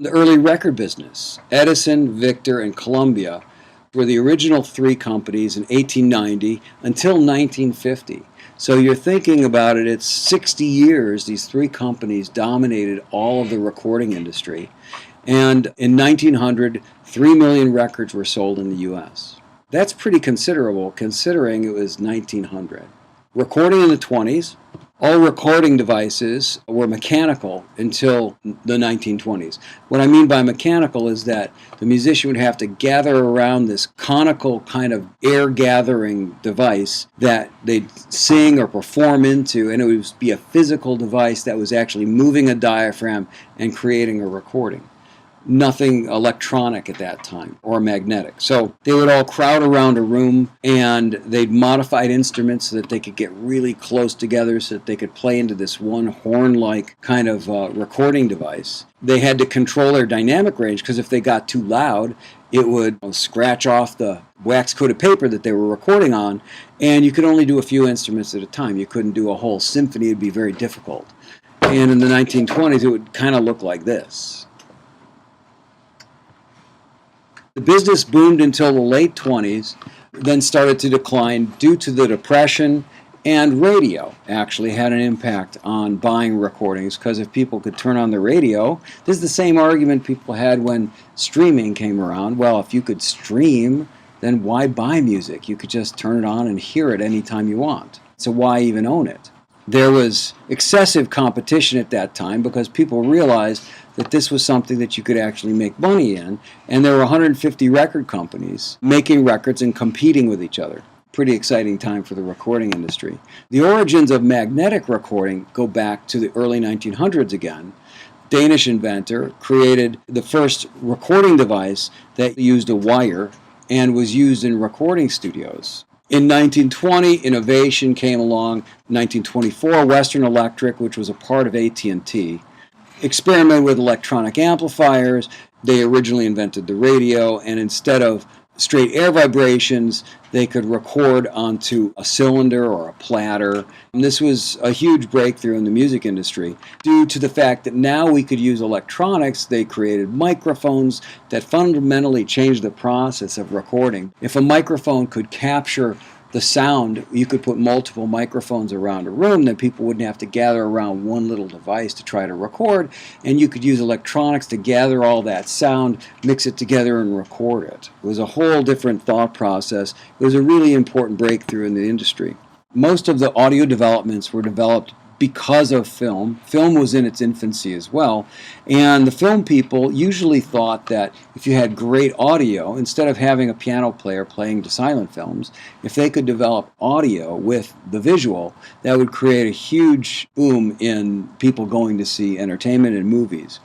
The early record business, Edison, Victor, and Columbia, were the original three companies in 1890 until 1950. So you're thinking about it, it's 60 years these three companies dominated all of the recording industry. And in 1900, 3 million records were sold in the U.S. That's pretty considerable considering it was 1900. Recording in the 20s, all recording devices were mechanical until the 1920s. What I mean by mechanical is that the musician would have to gather around this conical kind of air gathering device that they'd sing or perform into, and it would be a physical device that was actually moving a diaphragm and creating a recording. Nothing electronic at that time or magnetic. So they would all crowd around a room and they'd modified instruments so that they could get really close together so that they could play into this one horn-like kind of recording device. They had to control their dynamic range because if they got too loud, it would scratch off the wax-coated paper that they were recording on, and you could only do a few instruments at a time. You couldn't do a whole symphony. It would be very difficult. And in the 1920s, it would kind of look like this. The business boomed until the late 20s, then started to decline due to the Depression, and radio actually had an impact on buying recordings because if people could turn on the radio, this is the same argument people had when streaming came around. Well, if you could stream, then why buy music? You could just turn it on and hear it anytime you want. So why even own it? There was excessive competition at that time because people realized that this was something that you could actually make money in, and there were 150 record companies making records and competing with each other. Pretty exciting time for the recording industry. The origins of magnetic recording go back to the early 1900s again. Danish inventor created the first recording device that used a wire and was used in recording studios. In 1920, innovation came along. In 1924, Western Electric, which was a part of AT&T, experimented with electronic amplifiers. They originally invented the radio, and instead of straight air vibrations, they could record onto a cylinder or a platter. And this was a huge breakthrough in the music industry. Due to the fact that now we could use electronics, they created microphones that fundamentally changed the process of recording. If a microphone could capture the sound, you could put multiple microphones around a room, then people wouldn't have to gather around one little device to try to record, and you could use electronics to gather all that sound, mix it together, and record it. It was a whole different thought process. It was a really important breakthrough in the industry. Most of the audio developments were developed because of film. Film was in its infancy as well, and the film people usually thought that if you had great audio, instead of having a piano player playing to silent films, if they could develop audio with the visual, that would create a huge boom in people going to see entertainment and movies.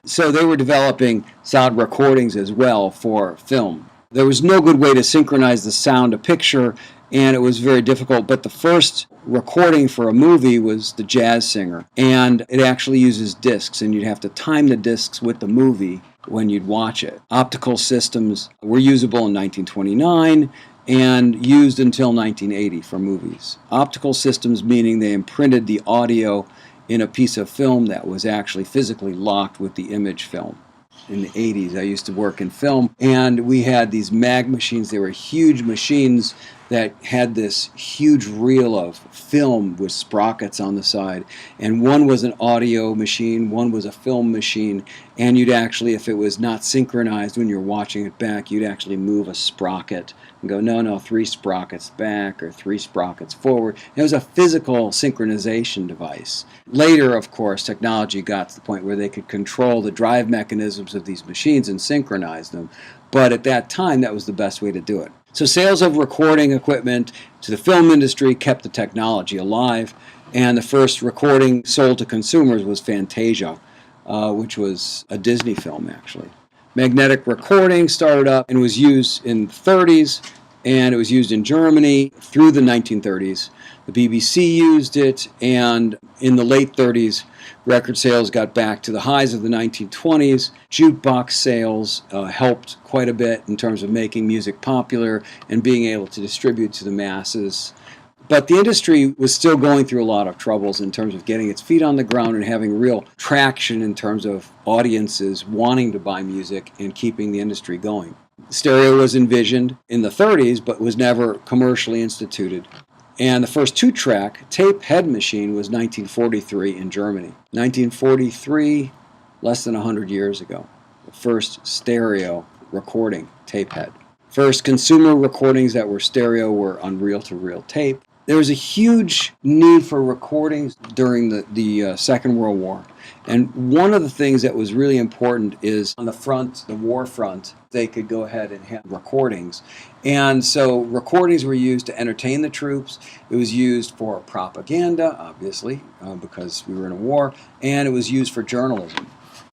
So they were developing sound recordings as well for film. There was no good way to synchronize the sound to picture, and it was very difficult, but the first recording for a movie was The Jazz Singer, and it actually uses discs, and you'd have to time the discs with the movie when you'd watch it. Optical systems were usable in 1929 and used until 1980 for movies. Optical systems meaning they imprinted the audio in a piece of film that was actually physically locked with the image film. In the 80s, I used to work in film, and we had these mag machines. They were huge machines that had this huge reel of film with sprockets on the side, and one was an audio machine, one was a film machine, and you'd actually, if it was not synchronized when you're watching it back, you'd actually move a sprocket and go, no, 3 sprockets back or 3 sprockets forward. And it was a physical synchronization device. Later, of course, technology got to the point where they could control the drive mechanisms of these machines and synchronize them, but at that time, that was the best way to do it. So sales of recording equipment to the film industry kept the technology alive, and the first recording sold to consumers was Fantasia, which was a Disney film, actually. Magnetic recording started up and was used in the 30s, and it was used in Germany through the 1930s. The BBC used it, and in the late 30s, record sales got back to the highs of the 1920s. Jukebox sales helped quite a bit in terms of making music popular and being able to distribute to the masses. But the industry was still going through a lot of troubles in terms of getting its feet on the ground and having real traction in terms of audiences wanting to buy music and keeping the industry going. Stereo was envisioned in the 30s, but was never commercially instituted. And the first two-track tape head machine was 1943 in Germany. 1943, less than 100 years ago. The first stereo recording tape head. First consumer recordings that were stereo were on reel-to-reel tape. There was a huge need for recordings during the Second World War. And one of the things that was really important is on the front, the war front, they could go ahead and have recordings. And so recordings were used to entertain the troops. It was used for propaganda, obviously, because we were in a war. And it was used for journalism.